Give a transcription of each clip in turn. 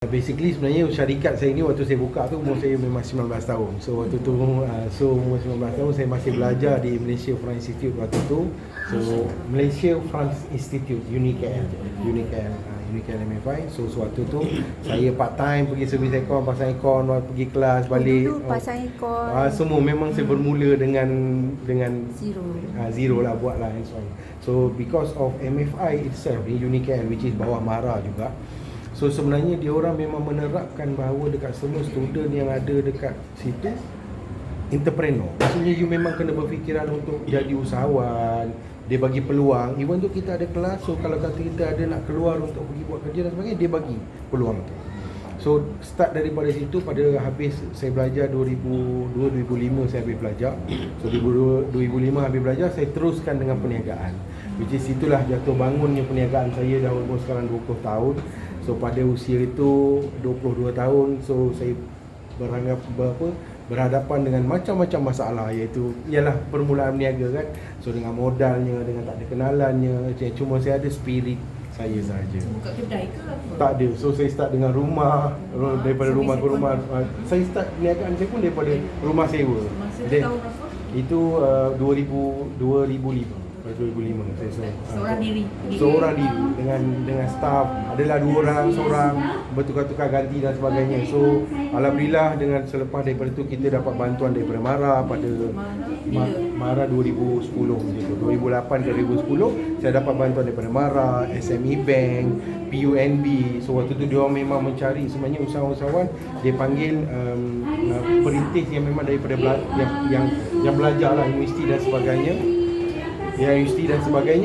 Basically sebenarnya syarikat saya ni waktu saya buka tu umur saya memang 19 tahun. So waktu tu umur 19 tahun saya masih belajar di Malaysia France Institute waktu tu. So Malaysia France Institute UNIKL MFI. So waktu tu saya part time pergi servis aircon, pasang aircon, pergi kelas balik. Dulu pasang aircon. Semua memang saya bermula dengan zero lah buat lah and so on. So because of MFI itself ni UNIKL which is bawah MARA juga. So sebenarnya dia orang memang menerapkan bahawa dekat semua student yang ada dekat situ entrepreneur. Maksudnya you memang kena berfikiran untuk jadi usahawan. Dia bagi peluang. Even tu kita ada kelas, so kalau kata kita ada nak keluar untuk pergi buat kerja dan sebagainya, dia bagi peluang tu. So start daripada situ, pada habis saya belajar 2005 saya habis belajar. So 2005 habis belajar, saya teruskan dengan perniagaan. Which is itulah jatuh bangunnya perniagaan saya dah umur sekarang 20 tahun. So pada usia itu 22 tahun, so saya berhadapan dengan macam-macam masalah, iaitu ialah permulaan berniaga kan. So dengan modalnya, dengan tak ada kenalannya, cuma saya ada spirit saya saja. Buka kedai ke apa? Tak ada. So saya start dengan rumah, daripada rumah ke rumah. Saya start perniagaan saya pun daripada rumah sewa. Masa tahun berapa? Itu 2005 saya seorang diri dengan staff, adalah 2 orang seorang, bertukar-tukar ganti dan sebagainya. So alhamdulillah dengan selepas daripada tu kita dapat bantuan daripada MARA pada MARA 2010 gitu. 2008 ke 2010 saya dapat bantuan daripada MARA, SME Bank, PUNB. So waktu tu dia orang memang mencari sebenarnya usahawan-usahawan, dia panggil perintis yang memang daripada yang belajar lah universiti dan sebagainya.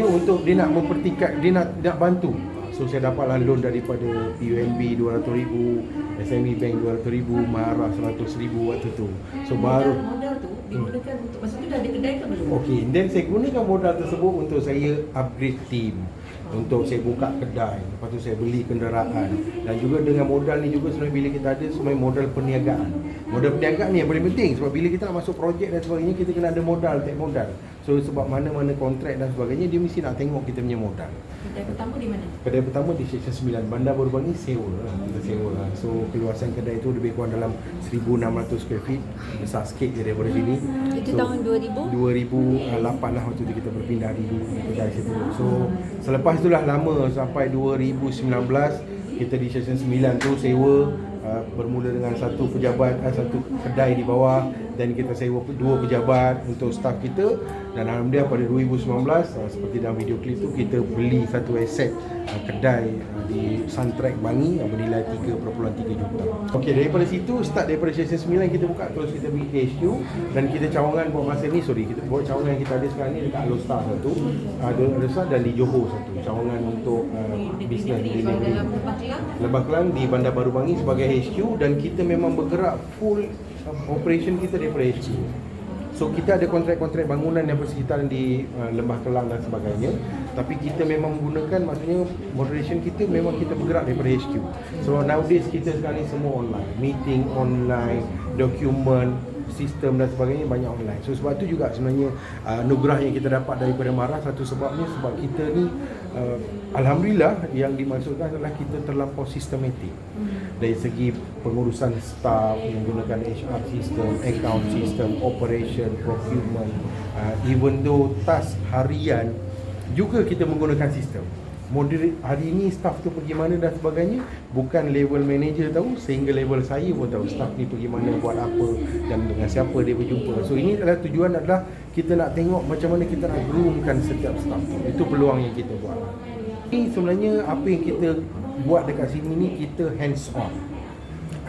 Untuk dia nak mempertingkat, dia nak bantu. So saya dapatlah loan daripada PUNB 200,000, SME Bank 200,000, MARA 100,000 waktu tu. So baru modal tu digunakan untuk masa tu dah ada kedai ke belum? okey, then saya gunakan modal tersebut untuk saya upgrade team, untuk saya buka kedai, lepas tu saya beli kenderaan. Dan juga dengan modal ni juga sebenarnya bila kita ada sebenarnya modal perniagaan. Modal perniagaan ni yang paling penting, sebab bila kita nak masuk projek dan sebagainya, kita kena ada modal, take modal. So sebab mana-mana kontrak dan sebagainya, dia mesti nak tengok kita punya modal. Kedai pertama di mana? Kedai pertama di Seksyen 9, Bandar Baru Bangi, sewa lah. Kita sewa lah. So keluasan kedai tu lebih kurang dalam 1,600 square feet. Besar sikit je daripada sini. Itu tahun 2008 lah waktu tu kita berpindah di kedai situ. So selepas itulah lama sampai 2019 kita di Seksyen 9 tu sewa, bermula dengan satu kedai di bawah, dan kita sewa 2 pejabat untuk staf kita. Dan alhamdulillah pada 2019 seperti dalam video klip tu, kita beli satu aset kedai di Suntrack Bangi bernilai 3.3 juta. Okey, daripada situ start daripada Seksyen 9 kita buka, terus kita pergi ke HQ, dan kita cawangan buat masa ni, kita buat cawangan kita ada sekarang ni dekat Alostar satu, Alostar, dan di Johor satu. Cawangan untuk bisnes di Lembah Kelang di Bandar Baru Bangi sebagai HQ, dan kita memang bergerak full operation kita daripada HQ. So kita ada kontrak-kontrak bangunan yang bersekitaran di Lembah Kelang dan sebagainya, tapi kita memang menggunakan, maksudnya moderation kita memang kita bergerak daripada HQ. So nowadays kita sekarang ni semua online, meeting online, dokumen, sistem dan sebagainya banyak online. So sebab tu juga sebenarnya anugerah yang kita dapat daripada MARA, satu sebabnya sebab kita ni alhamdulillah yang dimaksudkan adalah kita terlampau sistematik dari segi pengurusan staff, menggunakan HR system, account system, operation, procurement, even though task harian juga kita menggunakan sistem. Hari ini staff tu pergi mana dan sebagainya, bukan level manager tahu, sehingga level saya pun tahu staff ni pergi mana, buat apa, dan dengan siapa dia berjumpa. So ini adalah tujuan adalah kita nak tengok macam mana kita nak groomkan setiap staff tu. Itu peluang yang kita buat. Ini sebenarnya apa yang kita buat dekat sini ni, kita hands on.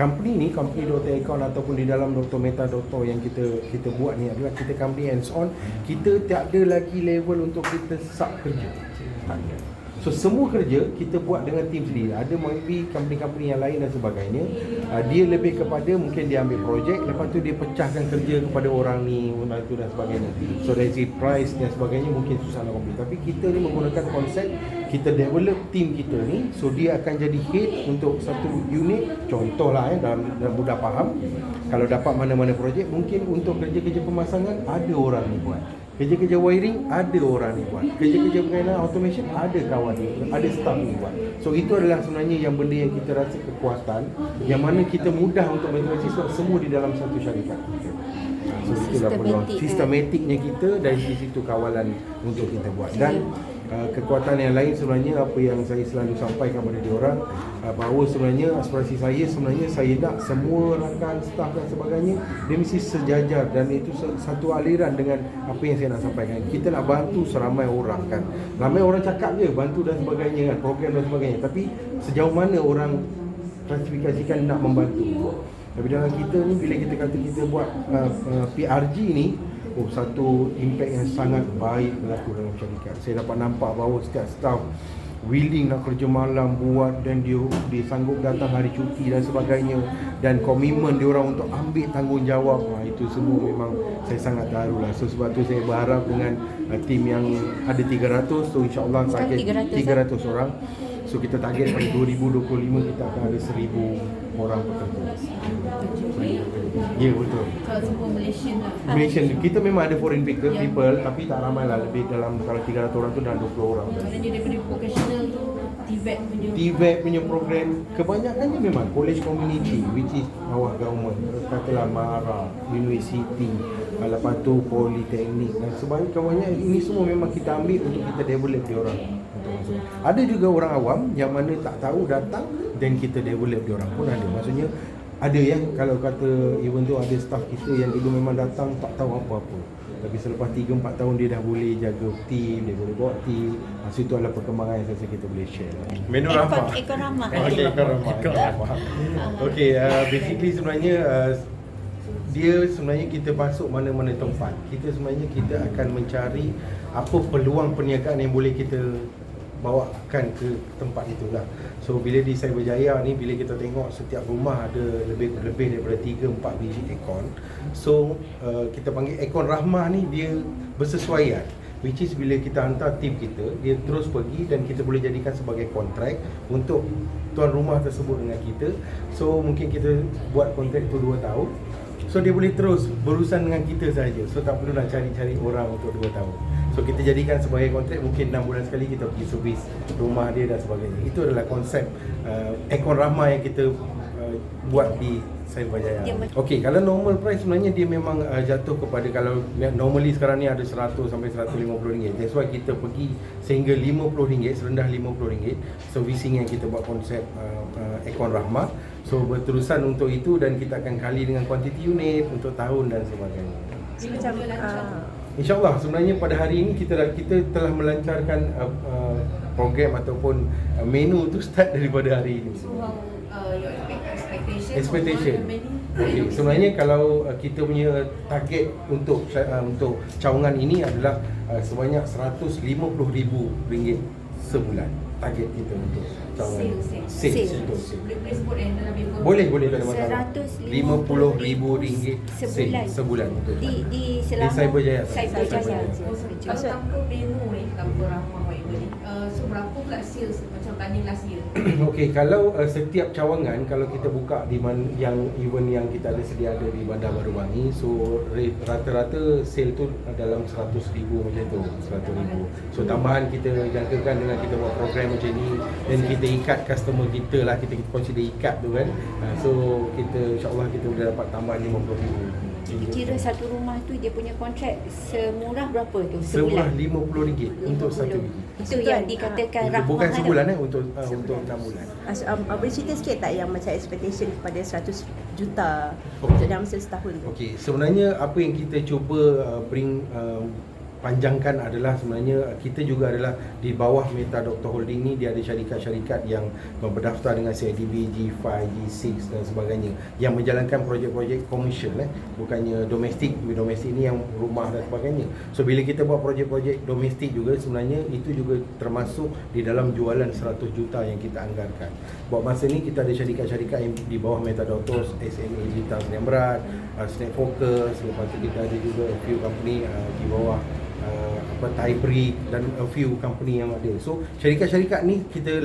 Company Dr. Econ ataupun di dalam Dr. Meta Dr. yang kita buat ni adalah kita company hands on. Kita tak ada lagi level untuk kita sub kerja. Tak ada. So semua kerja kita buat dengan tim sendiri. Ada maybe company-company yang lain dan sebagainya, dia lebih kepada mungkin dia ambil projek, lepas tu dia pecahkan kerja kepada orang ni, membantu dan sebagainya. So dari segi price dan sebagainya mungkin susah nak compete. Tapi kita ni menggunakan konsep kita develop team kita ni, so dia akan jadi head untuk satu unit. Contohlah dalam mudah faham, kalau dapat mana-mana projek, mungkin untuk kerja-kerja pemasangan ada orang ni buat, kerja-kerja wiring ada orang ni buat, kerja-kerja berkaitan automation ada kawan ni, ada staff ni buat. So itu adalah sebenarnya yang benda yang kita rasa kekuatan, yang mana kita mudah untuk mengintegrasi semua di dalam satu syarikat. So itulah peluang sistematiknya kita, dari situ kawalan untuk kita buat. Dan kekuatan yang lain sebenarnya apa yang saya selalu sampaikan kepada diorang, bahawa sebenarnya aspirasi saya sebenarnya saya nak semua rakan, staf dan sebagainya dia mesti sejajar, dan itu satu aliran dengan apa yang saya nak sampaikan. Kita nak bantu seramai orang kan. Ramai orang cakap je bantu dan sebagainya kan, program dan sebagainya, tapi sejauh mana orang klasifikasikan nak membantu. Tapi dalam kita ni, bila kita kata kita buat PRG ni, satu impact yang sangat baik berlaku dalam syarikat. Saya dapat nampak bahawa setiap staff willing nak kerja malam buat, dan dia sanggup datang hari cuti dan sebagainya, dan komitmen dia orang untuk ambil tanggungjawab. Itu semua memang saya sangat terharu lah. So sebab tu saya berharap dengan tim yang ada 300, so insyaAllah target 300 orang. So kita target pada 2025 kita akan ada 1000 orang pekerja. Ya betul. Kalau semua Malaysian lah. Malaysian, kita memang ada foreign people, tapi tak ramai lah. Lebih dalam, kalau 300 orang tu dalam 20 orang. Maknanya daripada profesional tu TVET punya program kebanyakannya memang college community, which is bawah government, katalah MARA, university, lepas tu politeknik dan sebagainya. Ini semua memang kita ambil untuk kita develop dia orang. Ada juga orang awam yang mana tak tahu datang, dan kita develop dia orang pun ada. Maksudnya ada yang kalau kata even tu ada staff kita yang dulu memang datang tak tahu apa-apa, tapi selepas 3-4 tahun dia dah boleh jaga tim, dia boleh bawa tim. Itu adalah perkembangan yang saya rasa kita boleh share. Menu Rahmah. Ekor Rahmah. Okey, Ekor Rahmah. Okey, basically sebenarnya dia sebenarnya kita masuk mana-mana tempat. Kita sebenarnya kita akan mencari apa peluang perniagaan yang boleh kita bawakan ke tempat itulah. So bila di Cyberjaya ni, bila kita tengok setiap rumah ada lebih daripada 3-4 biji aircon. So kita panggil aircon Rahmah ni, dia bersesuaian, which is bila kita hantar tim kita, dia terus pergi dan kita boleh jadikan sebagai kontrak untuk tuan rumah tersebut dengan kita. So mungkin kita buat kontrak tu 2 tahun. So dia boleh terus berurusan dengan kita saja. So tak perlu nak cari-cari orang untuk 2 tahun. So kita jadikan sebagai kontrak, mungkin 6 bulan sekali kita pergi servis rumah dia dan sebagainya. Itu adalah konsep Ekor Rahmah yang kita buat di Cyberjaya. Okey, kalau normal price sebenarnya dia memang jatuh kepada, kalau normally sekarang ni ada 100 sampai 150 ringgit. That's why kita pergi sehingga 50 ringgit, serendah 50 ringgit servicing yang kita buat konsep Ekor Rahmah. So berterusan untuk itu, dan kita akan kali dengan kuantiti unit untuk tahun dan sebagainya. Macam InsyaAllah sebenarnya pada hari ini kita telah melancarkan program ataupun menu tu start daripada hari ini. So your Expectation. Okey, sebenarnya kalau kita punya target untuk cawangan ini adalah sebanyak RM150,000 sebulan. Target kita untuk cawangan sales. Boleh sebut dalam paper. Boleh tak ada masalah. RM50,000 sebulan untuk di selama Cyberjaya. Kalau tanpa menu ni, tanpa Rahmah whatever ni, so berapa pula sales macam banding last year? Okey, kalau setiap cawangan, kalau kita buka di yang event yang kita ada sedia ada di Bandar Baru Bangi, so rata-rata sale tu dalam 100,000 macam tu, 100,000. So tambahan kita jangkakan dengan kita buat program macam ni, dan kita ikat customer kita lah, kita consider ikat tu kan. So kita insyaAllah kita boleh dapat tambahan 50,000. Kira satu rumah tu dia punya kontrak semurah berapa tu Semurah sebulan? RM50 untuk satu biji. Itu yang dikatakan Rahmah. Bukan sebulan untuk 6 bulan. Boleh cerita sikit tak yang macam expectation kepada 100 juta dalam masa setahun tu? Okey, sebenarnya apa yang kita cuba panjangkan adalah sebenarnya kita juga adalah di bawah Meta Dr. Holding ni, dia ada syarikat-syarikat yang berdaftar dengan CIDB, G5, G6 dan sebagainya yang menjalankan projek-projek komersial, bukannya domestik. Domestik ni yang rumah dan sebagainya. So bila kita buat projek-projek domestik juga, sebenarnya itu juga termasuk di dalam jualan 100 juta yang kita anggarkan. Buat masa ni kita ada syarikat-syarikat yang di bawah Meta Dr, SMA Bintang Sdn Bhd, Snack Focus, lepas tu kita ada juga a few company di bawah Thai Brick dan a few company yang ada. So syarikat-syarikat ni kita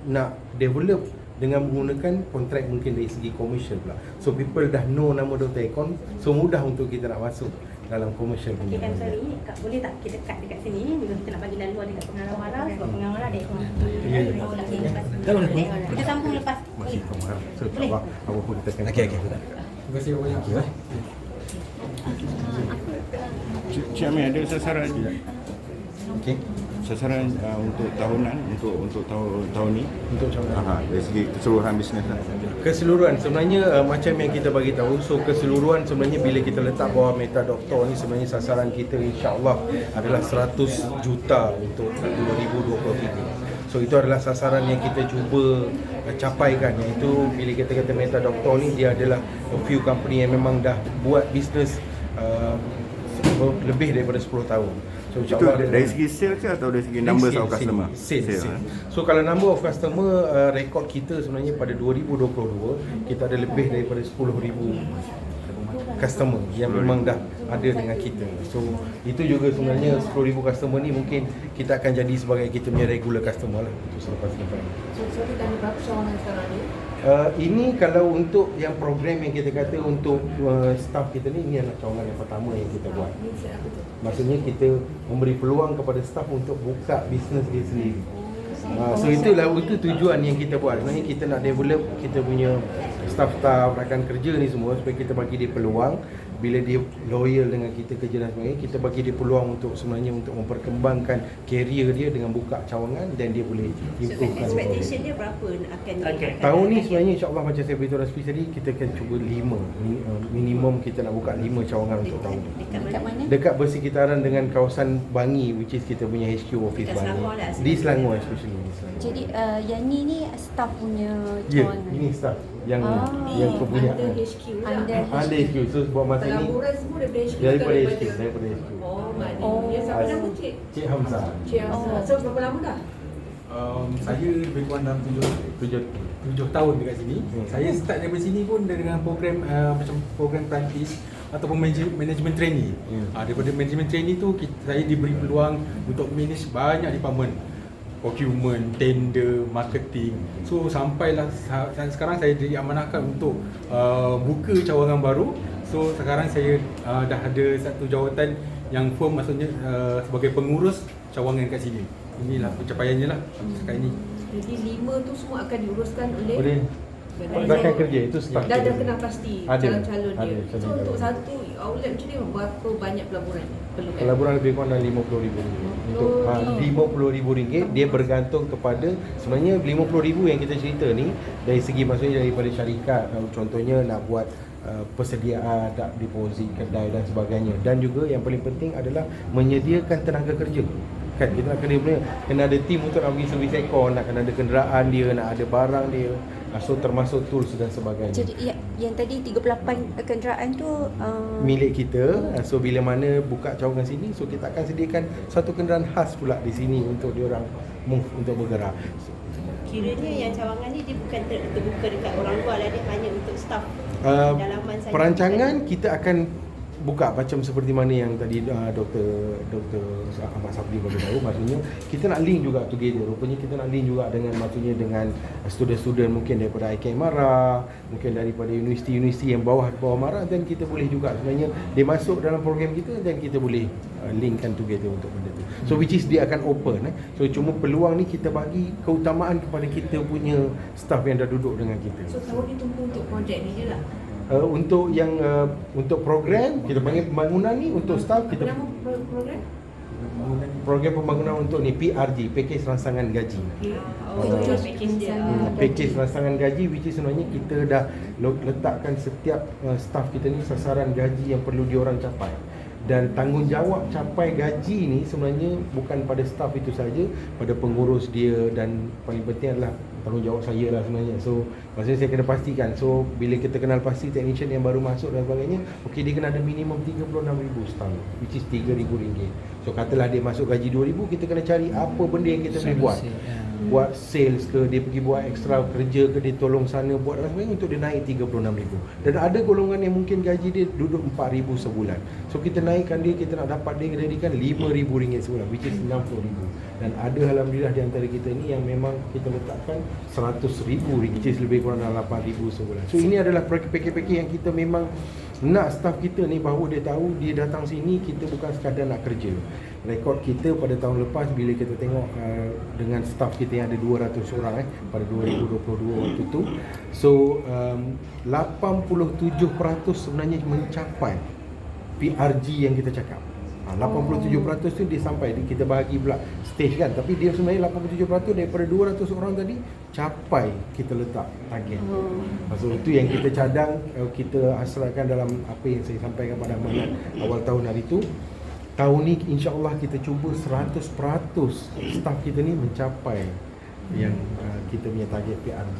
nak develop dengan menggunakan kontrak mungkin dari segi komersial pula. So people dah know nama Dr. Econ, so mudah untuk kita nak masuk dalam komersial Okay, punya. kan sorry, Kak, boleh tak kita cut dekat sini? Bila kita nak bagi laluan dekat pengarah marah, sebab pengarah marah dia kita sambung lepas. Masih faham. So apa pun kita akan. Okey. Terima kasih banyak. Cik Amin ada sasaran Okey. sasaran untuk tahunan untuk tahun ni Untuk cawangan. dari segi keseluruhan bisnes lah. Keseluruhan sebenarnya macam yang kita bagi tahu, so keseluruhan sebenarnya bila kita letak bawah Meta Doktor ni sebenarnya sasaran kita insya-Allah adalah 100 juta untuk 2023. So itu adalah sasaran yang kita cuba capaikan, iaitu bila kita kata Meta Doktor ni dia adalah a few company yang memang dah buat bisnes lebih daripada 10 tahun. So Itu insya-Allah dari segi sale ke atau dari segi numbers of customer? Sale. So kalau number of customer, rekod kita sebenarnya pada 2022 kita ada lebih daripada 10,000 customer yang memang dah ada dengan kita. So itu juga sebenarnya 10,000 customer ni mungkin kita akan jadi sebagai kita punya regular customer lah untuk selepas lepas. So dah ada berapa cawangan sekarang ni? Ini kalau untuk yang program yang kita kata untuk staff kita ni, ini adalah cawangan yang pertama yang kita buat. Ni set apa tu? Maksudnya kita memberi peluang kepada staff untuk buka bisnes dia sendiri. So itu tujuan yang kita buat. Sebenarnya kita nak develop kita punya staff-staff rakan kerja ni semua supaya kita bagi dia peluang. Bila dia loyal dengan kita kerja dan sebagainya, kita bagi dia peluang untuk sebenarnya untuk memperkembangkan career dia dengan buka cawangan dan dia boleh So improvekan. expectation dia berapa akan Tahun ni sebenarnya insya-Allah macam saya beritahu Raspi tadi, kita akan cuba 5 minimum kita nak buka 5 cawangan untuk tahun ni. dekat mana? Dekat bersekitaran dengan kawasan Bangi, which is kita punya HQ office Dekat Bangi. Selangor lah, Di Selangor especially di Selangor. Jadi yang ni staff punya Ya, cawangan. ini staff yang Ah. kepunyaan. Under HQ lah. Under Ada HQ. So buat masa ni Pelaburan semua daripada HQ. daripada ke HQ, daripada HQ. Oh, maknanya. Oh. Ya, siapa nama cik? Cik Hamzah. Cik Hamzah. So berapa lama dah? Saya lebih kurang dalam 7 tahun dekat sini. Saya start daripada sini pun dengan program macam program prantis ataupun management trainee. Daripada management trainee tu saya diberi peluang untuk manage banyak department. Procurement, tender, marketing. So sampailah sekarang saya diamanahkan untuk buka cawangan baru. So sekarang saya dah ada satu jawatan yang firm, maksudnya sebagai pengurus cawangan kat sini. Inilah pencapaiannya lah sekarang ini. Jadi 5 tu semua akan diuruskan oleh Boleh. Rakan kerja itu staff. dah kita. kenal pasti Ada. calon-calon dia. Ada, So calon-calon. untuk satu outlet macam ni berapa banyak pelaburan perlukan? Pelaburan lebih kurang dalam RM50,000. Untuk RM50,000 dia bergantung kepada sebenarnya RM50,000 yang kita cerita ni dari segi maksudnya daripada syarikat, contohnya nak buat persediaan, tak deposit kedai dan sebagainya, dan juga yang paling penting adalah menyediakan tenaga kerja. Kan kita nak kena ada tim untuk nak pergi servis aircon, nak kena ada kenderaan dia, nak ada barang dia. So termasuk tools dan sebagainya. Jadi yang tadi 38 kenderaan tu Milik kita. So bila mana buka cawangan sini, so kita akan sediakan satu kenderaan khas pula di sini untuk diorang move untuk bergerak. kiranya yang cawangan ni dia bukan terbuka dekat orang luar lah, dia hanya untuk staff dalaman saja. Perancangan kita akan buka macam seperti mana yang tadi Dr. Ahmad Sabri bagi tahu, maksudnya kita nak link juga together. Rupanya kita nak link juga dengan maksudnya dengan student-student mungkin daripada IKM Mara, mungkin daripada universiti-universiti yang bawah Mara, dan kita boleh juga sebenarnya dia masuk dalam program kita dan kita boleh linkkan together untuk benda tu. So which is dia akan open So cuma peluang ni kita bagi keutamaan kepada kita punya staff yang dah duduk dengan kita. So tahun ni tumpu untuk projek ni je lah. Untuk yang untuk program kita panggil pembangunan ni, untuk staff Apa kita nama program? program pembangunan untuk ni PRG, package rangsangan gaji. Package dia. Package rangsangan gaji, which is sebenarnya kita dah letakkan setiap staff kita ni sasaran gaji yang perlu diorang capai. Dan tanggungjawab capai gaji ni sebenarnya bukan pada staff itu saja, pada pengurus dia, dan paling penting adalah tanggungjawab saya lah sebenarnya. So maksudnya saya kena pastikan, so bila kita kenal pasti technician yang baru masuk dan sebagainya, okey, dia kena ada minimum 36,000 setahun, which is RM3,000. So katalah dia masuk gaji 2,000, kita kena cari apa benda yang kita boleh buat buat sales ke, dia pergi buat extra kerja ke, dia tolong sana buat dan sebagainya untuk dia naik 36,000. Dan ada golongan yang mungkin gaji dia duduk 4,000 sebulan. So kita naikkan dia, kita nak dapat dia jadikan RM5,000 sebulan, which is 60,000. Dan ada alhamdulillah di antara kita ni yang memang kita letakkan RM100,000, which is lebih kurang dalam RM8,000 sebulan. So ini adalah package-package yang kita memang nak staff kita ni bahawa dia tahu dia datang sini kita bukan sekadar nak kerja. Rekod kita pada tahun lepas bila kita tengok dengan staff kita yang ada 200 orang pada 2022 waktu tu. So 87% sebenarnya mencapai PRG yang kita cakap. 87% tu dia sampai, kita bahagi pula stage kan, tapi dia sebenarnya 87% daripada 200 orang tadi capai kita letak target. So itu yang kita cadang, kita hasratkan dalam apa yang saya sampaikan pada Amanat awal tahun hari tu. Tahun ni insya-Allah kita cuba 100% staff kita ni mencapai yang kita punya target PRG.